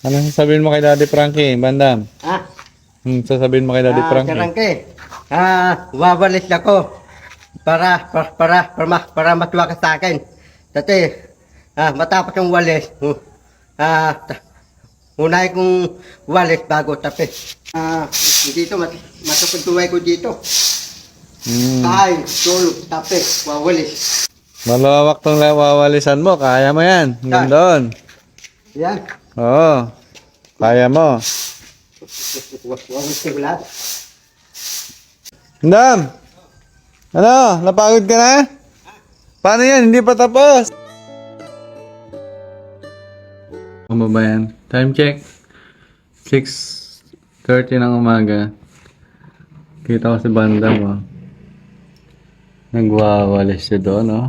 Ano sasabihin mo kay Daddy Frankie, Bandam? Ah, Sasabihin mo kay Daddy Frankie. Karangke. Wawalis ako para matuwa ka sa akin. Dati, matapos yung walis, unay kong walis bago tapos. Dito, matutuway ko dito. Kain, tulog, tapos, wawalis. Malawak tong wawalisan mo, kaya mo yan. Hanggang doon. Yan. Oo. Kaya mo. Wawalis ko lahat. Bandam! Ano? Napagod ka na? Paano yan? Hindi pa tapos. Ano ba yan? Time check. 6:30 ng umaga. Kita ko si Bandam, oh. Nagwawalis siya doon, oh.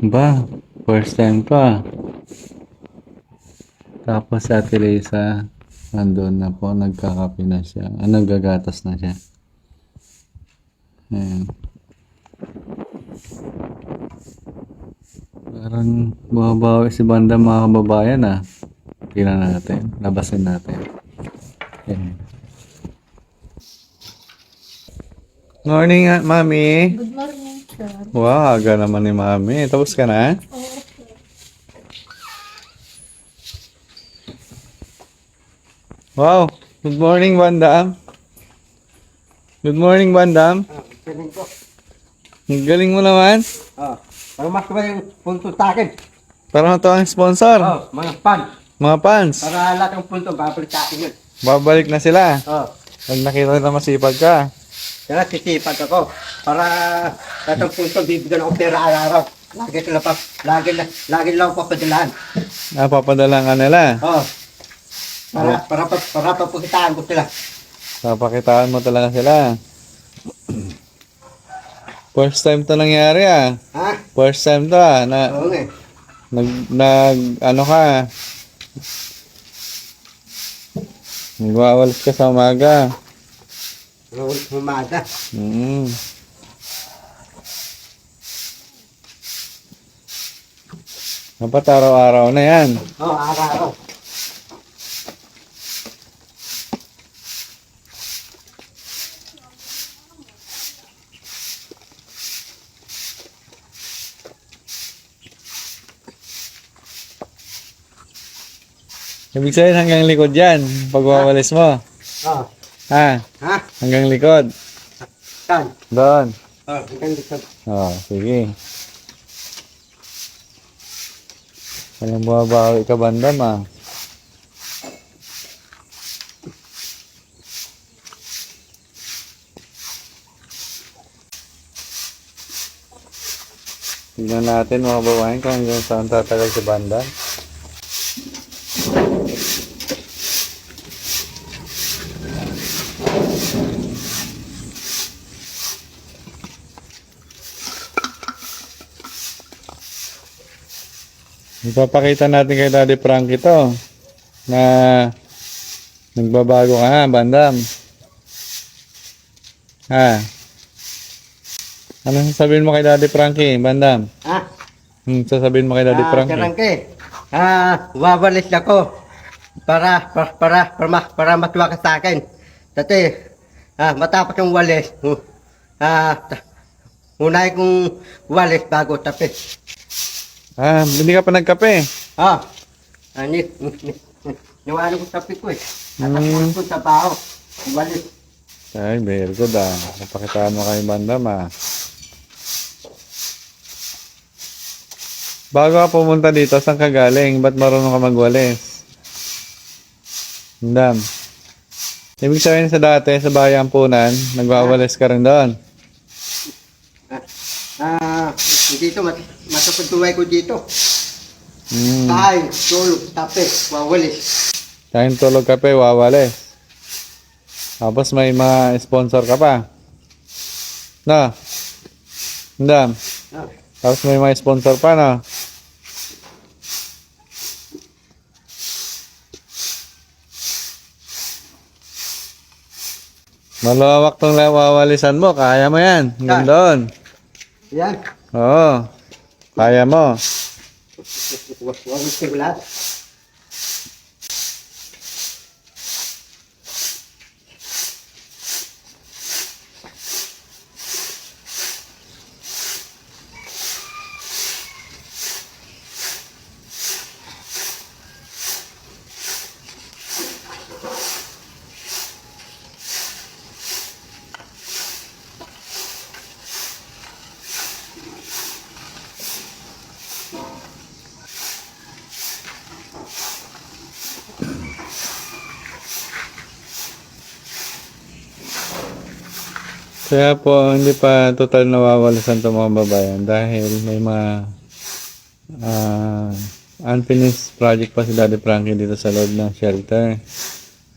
Ba? First time pa. Tapos si Ate Lisa, nandun na po, nagkakape na siya. Nagagatas na siya. Ayan. Parang bumabawi si Banda, mga kababayan, ah. Tingnan natin. Labasin natin. Ayan. Morning, Mami. Good morning, sir. Wow, aga naman ni Mami. Tapos ka na? Wow. Good morning, Bandam. Good morning, Bandam. Galing ko. Ang galing mo naman. Para matuwa yung punto sa akin. Para ito ang sponsor. Mga pan. Mga fans. Para lahat ng punto, babalik sa akin yun. Babalik na sila. Pag nakita na masipag ka. Kaya sisipan ako. Para lahat ng punto, bibigyan ako pera araw-araw. Lagi lang ako papadalaan. Napapadalang ka nila. Para papakitaan ko sila. Papakitaan mo talaga sila. First time to nangyari, ah. First time to, ah. Oo nga. Ano ka? Nagwawalis ka sa umaga. Humada. Dapat araw-araw na yan. Araw-araw. Ibig sabihin hanggang likod yan. Pagwawalis mo. Hanggang likod. Saan? Doon. Hanggang likod. Sige. Walang bumabawi ka, Bandam, ah. Tignan natin, mga babaeng, kung hanggang saan tatagal si Bandam. Ipapakita natin kay Daddy Frankie to na nagbabago ka ha, Bandam. Ano sasabihin mo kay Daddy Frankie, Bandam? Sasabihin mo kay Daddy Frankie. Karangke. Wawalis ako para matuwa ka sa akin. Dati, matapos yung walis, unay kong walis bago tapos. Hindi ka pa nagkape. Niwala ko sa ko eh. Natapos ko sa baho. Walis. Ay, very good, ah. Napakitaan mo kay Bandam, ah. Bago ka pumunta dito, saan ka galing? Ba't marunong ka magwalis? Bandam. Ibig sabihin sa dati, sa Bayang Punan, nagwawalis ka rin doon. Dito, matutuway ko dito. Kain, tulog, tapos, wawalis. Kain, tulog, kape, wawalis. Tapos may mga sponsor ka pa. No? Bandam. Tapos may mga sponsor pa, no? Malawak tong wawalisan mo, kaya mo yan. Hanggang doon. Yan. Oo. Kaya mo. Huwag sigulado. Kaya po, hindi pa total nawawalisan itong mga babayan dahil may mga unfinished project pa si Daddy Frankie dito sa loob ng shelter.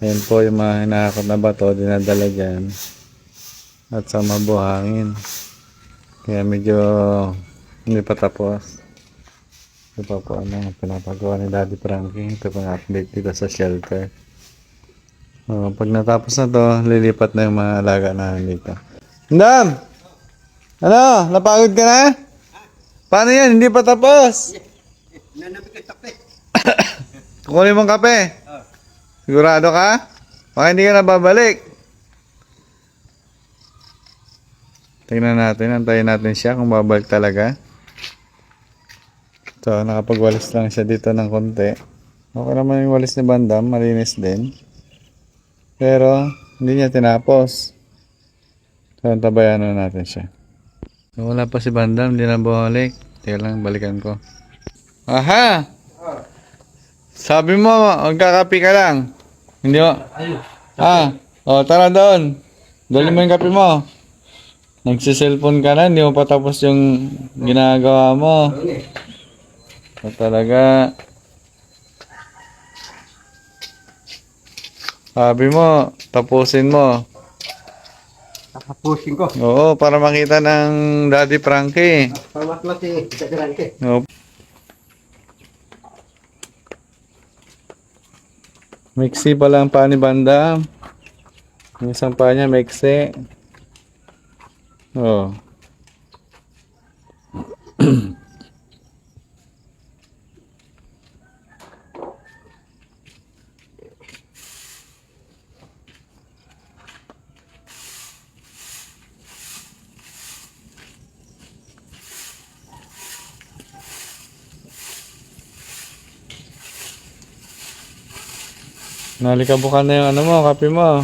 Ayan po yung mga hinahakot na bato, dinadala dyan at sa mabuhangin. Kaya medyo hindi pa tapos. Ito pa po ang pinapagawa ni Daddy Frankie. Ito pa update dito sa shelter. Pag natapos na to, lilipat na yung mga alaga na dito. Dam! Ano? Napagod ka na? Paano yan? Hindi pa tapos. Nanamig ang tape. Kukunin mong kape. Sigurado ka? Baka hindi ka na babalik. Tingnan natin. Antayin natin siya kung babalik talaga. So, nakapagwalis lang siya dito ng konti. Okay naman yung walis ni Bandam. Malinis din. Pero, hindi niya tinapos. So, tabayan na natin siya. So, wala pa si Bandam. Hindi na bumalik. Teka lang, balikan ko. Aha! Sabi mo, magkakapi ka lang. Hindi mo? Tara doon. Dali mo yung kape mo. Nagsiselfone ka na, hindi mo pa tapos yung ginagawa mo. So, talaga. Sabi mo, tapusin mo. Nakapusin ko. Oo, para makita ng Daddy Frankie. Pamat-mat si Daddy. Oo. Mixi pala ang paa ni Bandam. Yung isang paa niya, mixi. Oh. Nalikabukan na yung ano mo, kape mo.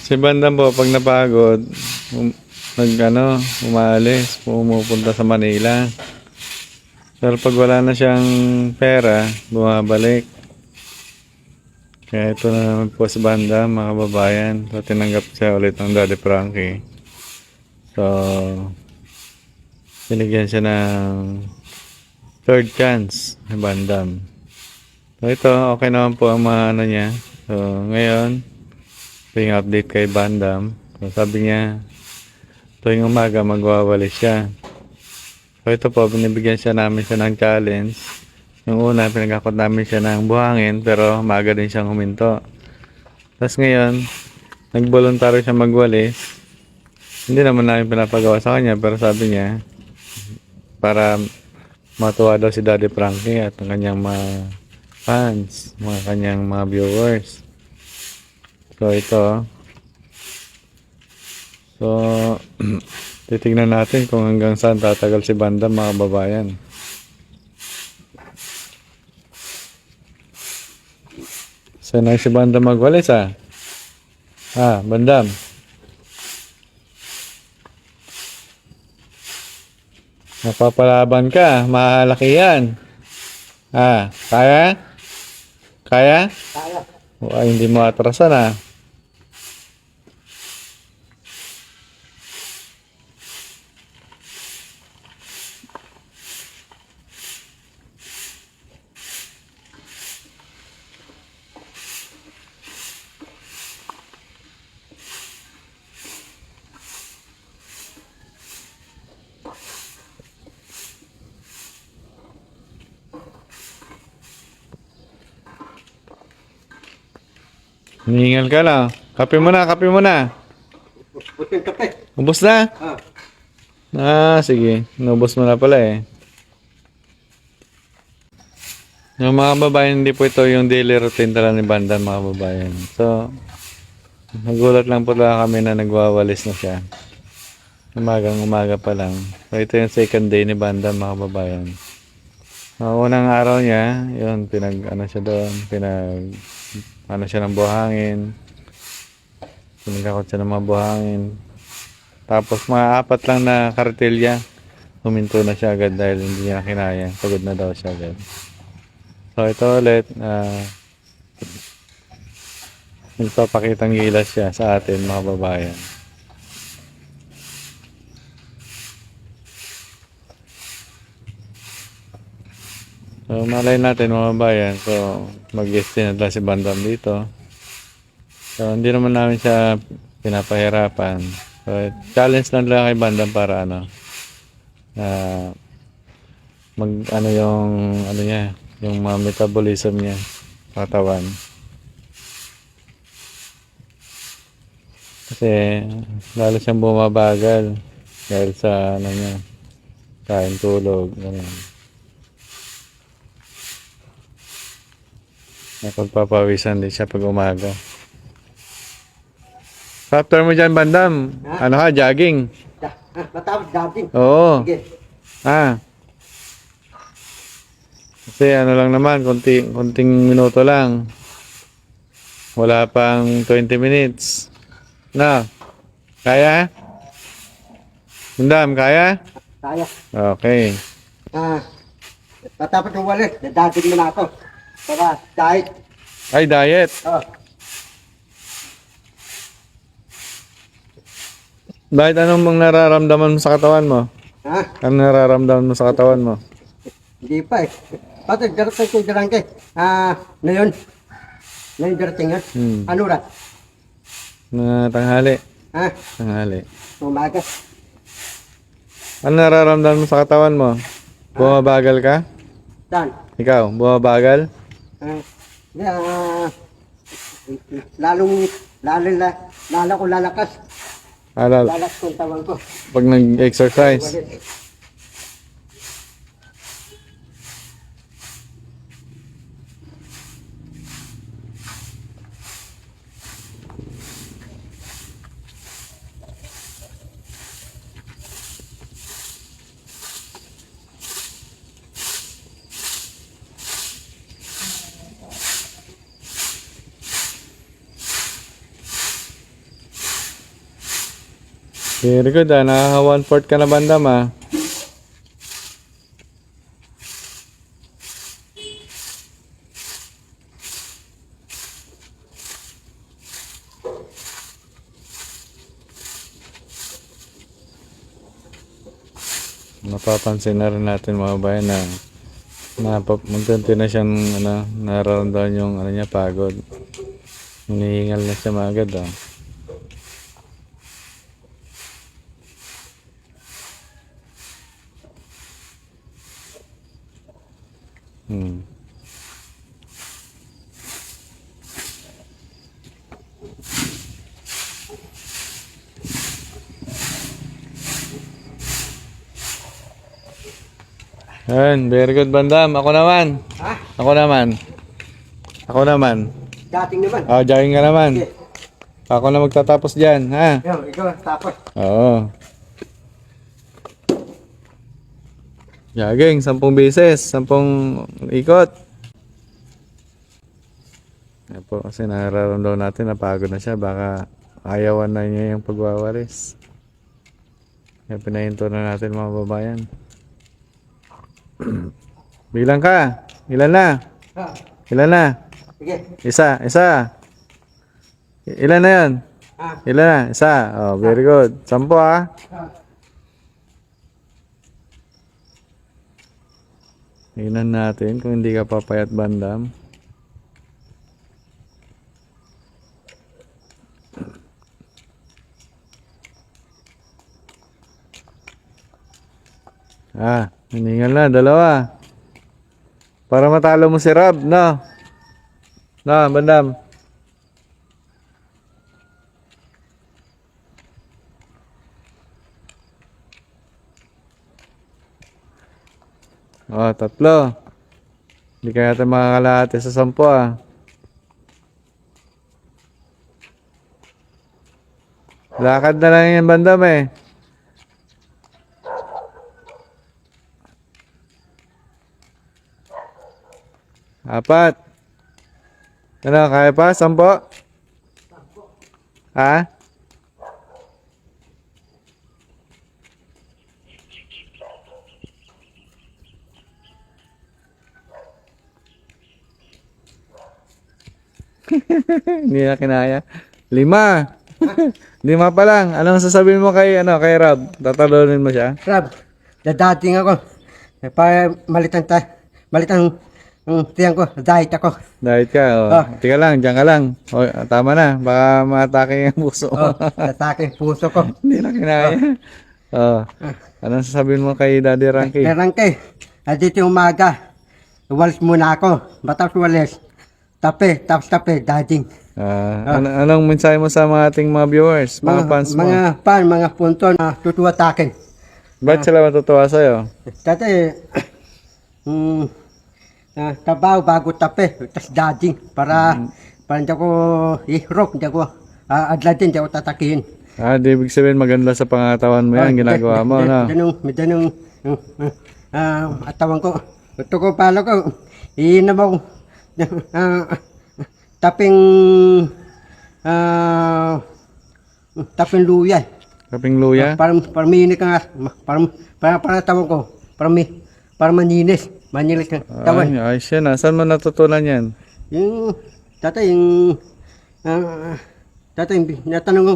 Si Bandam po, pag napagod, umaalis, pumupunta sa Manila. Pero pag wala na siyang pera, bumabalik. Kaya ito na naman po si Bandam, mga kababayan. So, tinanggap siya ulit ng Daddy Frankie. So, binigyan siya ng third chance ni Bandam. So, ito, okay naman po ang mga ano niya. So, ngayon, ito yung update kay Bandam. So, sabi niya, tuwing umaga magwawalis siya. So ito po, binibigyan namin siya ng challenge. Yung una, pinagkakot namin siya ng buhangin, pero maaga din siyang huminto. Tapos ngayon, nagboluntaryo siya magwalis. Hindi naman namin pinapagawa sa kanya, pero sabi niya, para matuwa daw si Daddy Frankie at ang kanyang mga fans, mga kanyang mga viewers. So ito, titignan natin kung hanggang saan tatagal si Bandam, mga babayan. Sanay si Bandam magwalis, Bandam. Napapalaban ka. Malaki yan. Kaya? Kaya? Kaya. Ay, hindi mo atrasan Hiningal ka lang. Kape mo na, kape mo na. Buti yung kape. Ubus na? Sige. Nubos mo na pala eh. Yung mga babayan, hindi po ito yung daily routine talaga ni Bandam, mga babayan. So, nagulat lang po lang kami na nagwawalis na siya. Umagang umaga pa lang. So, ito yung second day ni Bandam, mga babayan. Unang araw niya, yun, siya doon, siya ng buhangin. Pinagkakot siya ng mga buhangin. Tapos mga 4 lang na kartilya, huminto na siya agad dahil hindi niya kinaya. Pagod na daw siya agad. So ito ulit, nagpapakitang gilas siya sa atin, mga babayan. So malay natin, mga babayan, so mag-guestin na si Bandam dito. So hindi naman namin siya pinapahirapan. So challenge lang kay Bandam para yung mga metabolism niya, katawan. Kasi lalo siyang bumabagal dahil sa niya, kain, tulog, ganyan. Napagpapawisan din siya pag umaga. After mo dyan, Bandam, jogging? Matapos jogging. Oo. Sige. Kasi lang naman, konting minuto lang. Wala pang 20 minutes. Kaya? Bandam, kaya? Kaya. Okay. Matapos ng walis, dadagin mo na ako. Para diet. Ay, diet. Bakit anong mga nararamdaman mo sa katawan mo? Anong nararamdaman mo sa katawan mo? Hindi pa eh. Pati darating ko dirangke. Ngayon. Ngayon darating yan. Ano ra? Tanghali. Ha? Tanghali. Umaga. Ano nararamdaman mo sa katawan mo? Bumabagal ka? Saan? Ikaw, bumabagal? Lalo ko lalakas. Lalakas ko ang tawag ko. Pag nag-exercise. Very good naka 1/4 ka na, Bandam Napapansin na rin natin, mga bayan, na munti na siyang nararamdaman yung niya, pagod. Hinihingal na siya maagad Ayan, very good, Bandam. Ako naman. Ako naman. Dating naman. Jogging ka naman. Sige. Ako na magtatapos dyan, ha? Ikaw tapos. Oo. Jogging, 10 beses, 10 ikot. Yan po, kasi nararamdaman natin, napagod na siya. Baka ayawan na niya yung pagwawalis. Kaya pinahinto na natin, mga babayan. Bilang ka. Ilan na? Ah, Ilan na? sige. Isa. Ilan na yan? Ah, Ilan na? Isa. Oh, very good. 10 ah. ah. Tingnan natin kung hindi ka papayat bandam. Hiningal na, 2. Para matalo mo si Rob, no? No, bandam. Oh, 3. Hindi kaya tayo makakalahati sa 10 ah. Lakad na lang yan bandam eh. 4. Ano, kaya pa? 10? Ha? Hindi na kinaya. 5. 5 pa lang. Anong sasabihin mo kay Rob? Tatalunin mo siya? Rob, dadating ako. Para malitang tiyan ko, diet ako. Dahil ka, oh. Ah. Tika lang, dyan ka lang. Oh, tama na, baka matake yung puso mo. Oh, tatake puso ko. Hindi na kinaya. Oh. Anong sasabihin mo kay Daddy Ranky? Rangke, dito yung umaga. Walis muna ako. Matapos walis. Tapos dading. Anong mensahe mo sa mga ating mga viewers, mga fans mo? Mga punto na tutuwa sa akin. Ba't sila matutuwa sa'yo? Dati, tabaw bago tapos dading. Para hindi ako ihrok, hindi ako adladin, hindi ako tatakihin. Di ibig sabihin maganda sa pangatawan mo yan, ginagawa mo, no? May atawan ko. Gusto ko pala ko, iinom ako. Taping luya. Kaping luya? Para minik ka nga. Para tawag ko. Para maninis. Manilis ka tawan. Ay, ayos yan. Saan mo natutunan yan? Natanong ko,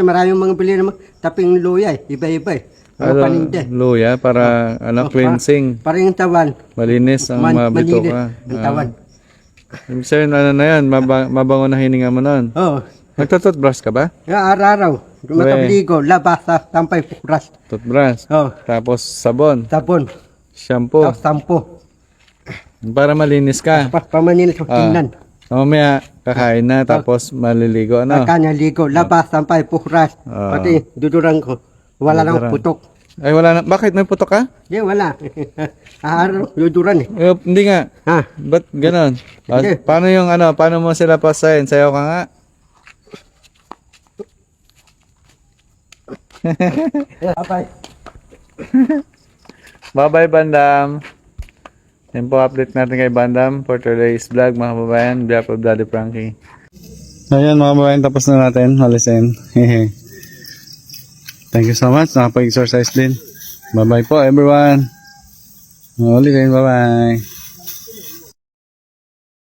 maraming mga bili naman. Taping luya iba-iba eh. Mga paninda. Luya para cleansing. Para yung tawan. Malinis ang mabito Maninis ka. ang tawan. Ibig sabihin, na yan? Mabango na hininga mo nun. Oo. Nagtututbrush ka ba? Araw-araw. Matabligo, labas, tampay, pukras. Toothbrush. Oh, Tapos sabon. sabon. Shampoo. Tapos sampo. Para malinis ka. Pamaninis ng tingnan. Mamaya, kakain na. Tapos maliligo. Ano? Kanya ligo, labas, tampay, pukras. Pati dudurang ko. Wala nang Duduran. putok. Ay, wala na. Bakit? May putok ka? Di, wala. Araw, duduran eh. Hindi nga. Ha? Ba't ganon? Hindi. Paano mo sila pasayin? Sayaw ka nga? Abay. Bye-bye, Bandam. Yan po, update natin kay Bandam for today's vlog, mga kababayan. Vlog of Daddy Frankie. Ayan, mga kababayan, tapos na natin. Halisin. Thank you so much. Nakapag-exercise din. Bye-bye po, everyone. Ulitin, bye-bye.